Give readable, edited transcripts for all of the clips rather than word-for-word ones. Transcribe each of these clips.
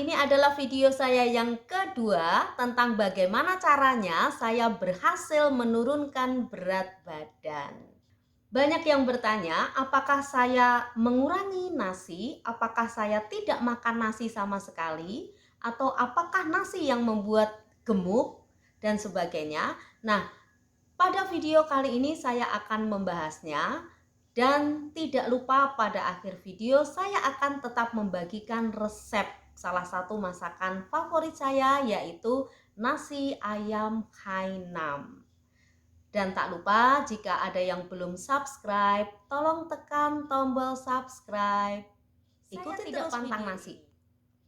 ini adalah video saya yang kedua tentang bagaimana caranya saya berhasil menurunkan berat badan. Banyak yang bertanya, apakah saya mengurangi nasi, apakah saya tidak makan nasi sama sekali, atau apakah nasi yang membuat gemuk, dan sebagainya. Nah, pada video kali ini saya akan membahasnya. Dan tidak lupa pada akhir video saya akan tetap membagikan resep salah satu masakan favorit saya, yaitu nasi ayam Hainam. Dan tak lupa jika ada yang belum subscribe, tolong tekan tombol subscribe. Ikuti terus pantang nasi.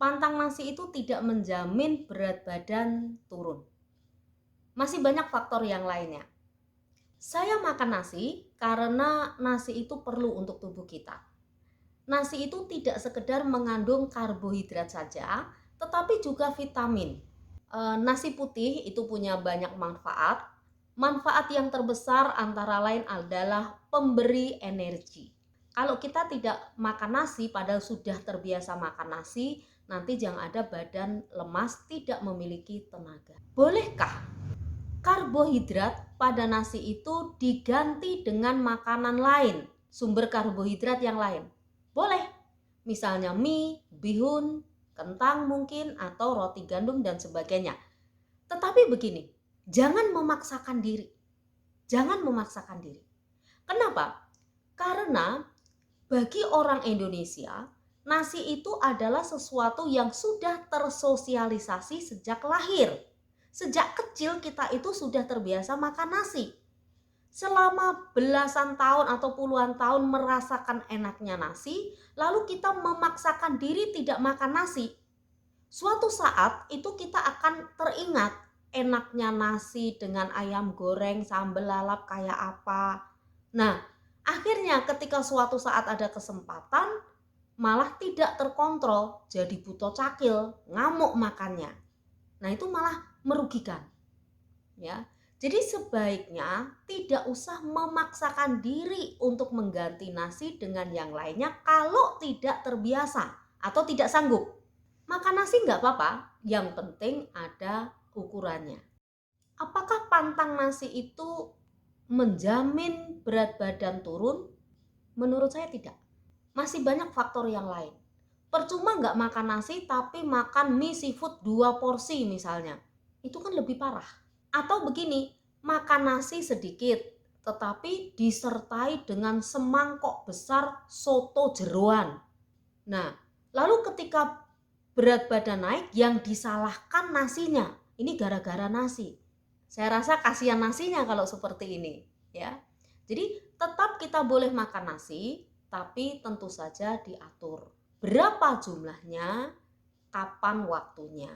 Pantang nasi itu tidak menjamin berat badan turun. Masih banyak faktor yang lainnya. Saya makan nasi karena nasi itu perlu untuk tubuh kita. Nasi itu tidak sekedar mengandung karbohidrat saja, tetapi juga vitamin. Nasi putih itu punya banyak manfaat. Manfaat yang terbesar antara lain adalah pemberi energi. Kalau kita tidak makan nasi padahal sudah terbiasa makan nasi, nanti yang ada badan lemas, tidak memiliki tenaga. Bolehkah karbohidrat pada nasi itu diganti dengan makanan lain, sumber karbohidrat yang lain? Boleh, misalnya mie, bihun, kentang mungkin, atau roti gandum dan sebagainya. Tetapi begini, jangan memaksakan diri. Jangan memaksakan diri. Kenapa? Karena bagi orang Indonesia, nasi itu adalah sesuatu yang sudah tersosialisasi sejak lahir. Sejak kecil kita itu sudah terbiasa makan nasi. Selama belasan tahun atau puluhan tahun merasakan enaknya nasi, lalu kita memaksakan diri tidak makan nasi. Suatu saat itu kita akan teringat enaknya nasi dengan ayam goreng, sambal lalap kayak apa. Nah, akhirnya ketika suatu saat ada kesempatan, malah tidak terkontrol, jadi buto cakil, ngamuk makannya. Nah, itu malah merugikan, ya. Jadi sebaiknya tidak usah memaksakan diri untuk mengganti nasi dengan yang lainnya kalau tidak terbiasa atau tidak sanggup. Makan nasi nggak apa-apa, yang penting ada ukurannya. Apakah pantang nasi itu menjamin berat badan turun? Menurut saya tidak. Masih banyak faktor yang lain. Percuma nggak makan nasi tapi makan mie seafood 2 porsi misalnya. Itu kan lebih parah. Atau begini, makan nasi sedikit tetapi disertai dengan semangkok besar soto jeroan. Nah, lalu ketika berat badan naik, yang disalahkan nasinya. Ini gara-gara nasi. Saya rasa kasihan nasinya kalau seperti ini, ya. Jadi tetap kita boleh makan nasi, tapi tentu saja diatur. Berapa jumlahnya, kapan waktunya.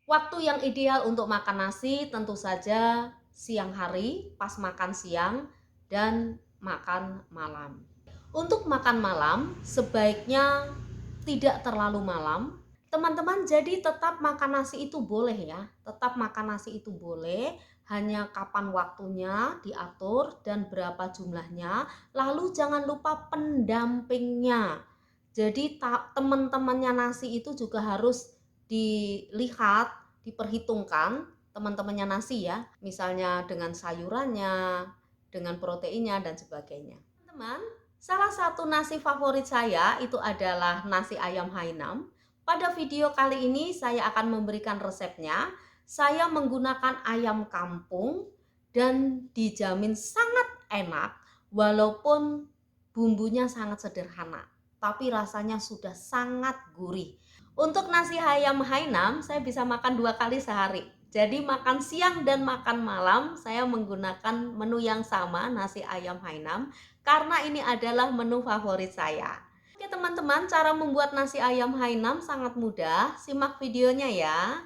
Waktu yang ideal untuk makan nasi tentu saja siang hari, pas makan siang, dan makan malam. Untuk makan malam sebaiknya tidak terlalu malam. Teman-teman, jadi tetap makan nasi itu boleh ya. Tetap makan nasi itu boleh, hanya kapan waktunya diatur dan berapa jumlahnya. Lalu jangan lupa pendampingnya. Jadi teman-temannya nasi itu juga harus dilihat, diperhitungkan teman-temannya nasi ya. Misalnya dengan sayurannya, dengan proteinnya dan sebagainya. Teman-teman, salah satu nasi favorit saya itu adalah nasi ayam Hainam. Pada video kali ini saya akan memberikan resepnya. Saya menggunakan ayam kampung dan dijamin sangat enak walaupun bumbunya sangat sederhana, tapi rasanya sudah sangat gurih. Untuk nasi ayam Hainam saya bisa makan 2 kali sehari. Jadi makan siang dan makan malam saya menggunakan menu yang sama, nasi ayam Hainam, karena ini adalah menu favorit saya. Oke teman-teman, cara membuat nasi ayam Hainam sangat mudah. Simak videonya ya.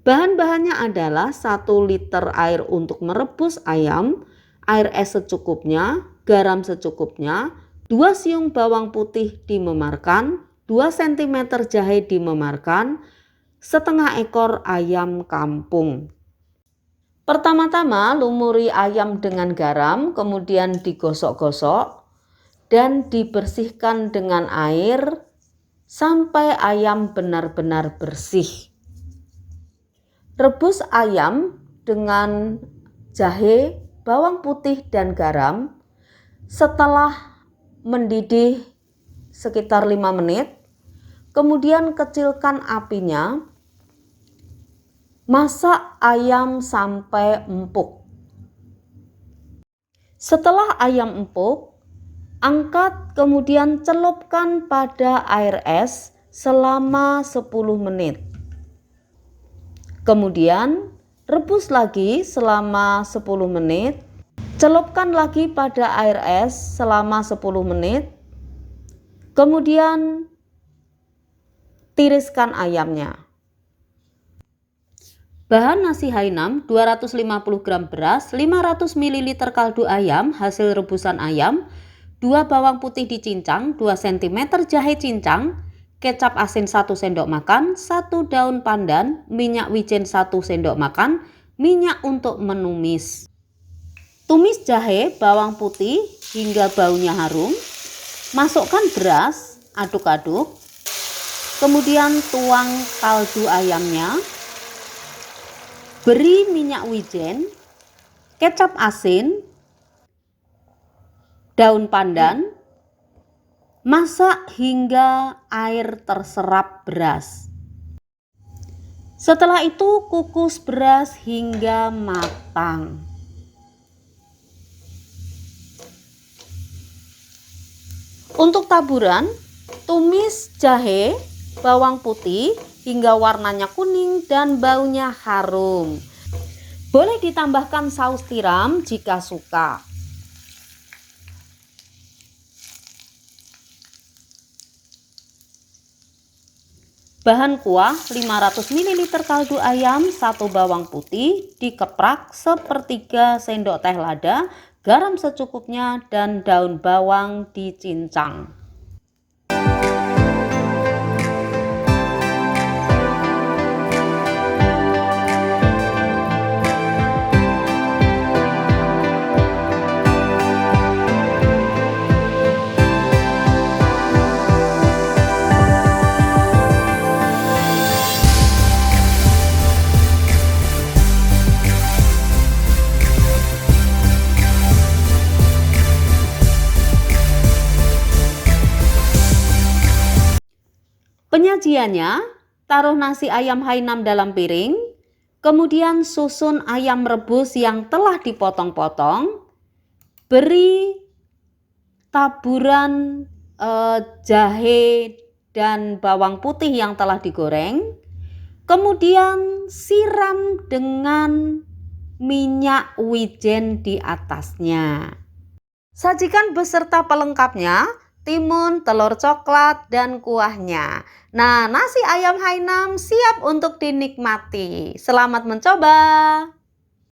Bahan-bahannya adalah 1 liter air untuk merebus ayam, air es secukupnya, garam secukupnya, 2 siung bawang putih dimemarkan, 2 cm jahe dimemarkan, setengah ekor ayam kampung. Pertama-tama lumuri ayam dengan garam, kemudian digosok-gosok dan dibersihkan dengan air sampai ayam benar-benar bersih. Rebus ayam dengan jahe, bawang putih, dan garam. Setelah mendidih sekitar 5 menit, kemudian kecilkan apinya. Masak ayam sampai empuk. Setelah ayam empuk, angkat kemudian celupkan pada air es selama 10 menit. Kemudian rebus lagi selama 10 menit. Celupkan lagi pada air es selama 10 menit. Kemudian tiriskan ayamnya. Bahan nasi Hainam: 250 gram beras, 500 ml kaldu ayam hasil rebusan ayam, 2 bawang putih dicincang, 2 cm jahe cincang, kecap asin 1 sendok makan, 1 daun pandan, minyak wijen 1 sendok makan, minyak untuk menumis. Tumis jahe, bawang putih hingga baunya harum. Masukkan beras, aduk-aduk. Kemudian tuang kaldu ayamnya. Beri minyak wijen, kecap asin, daun pandan. Masak hingga air terserap beras. Setelah itu kukus beras hingga matang. Untuk taburan, tumis jahe, bawang putih hingga warnanya kuning dan baunya harum. Boleh ditambahkan saus tiram jika suka. Bahan kuah: 500 ml kaldu ayam, 1 bawang putih dikeprak sepertiga sendok teh lada, garam secukupnya, dan daun bawang dicincang. Penyajiannya: taruh nasi ayam Hainam dalam piring, kemudian susun ayam rebus yang telah dipotong-potong, beri taburan jahe dan bawang putih yang telah digoreng, kemudian siram dengan minyak wijen di atasnya. Sajikan beserta pelengkapnya: timun, telur coklat, dan kuahnya. Nah, nasi ayam Hainam siap untuk dinikmati. Selamat mencoba!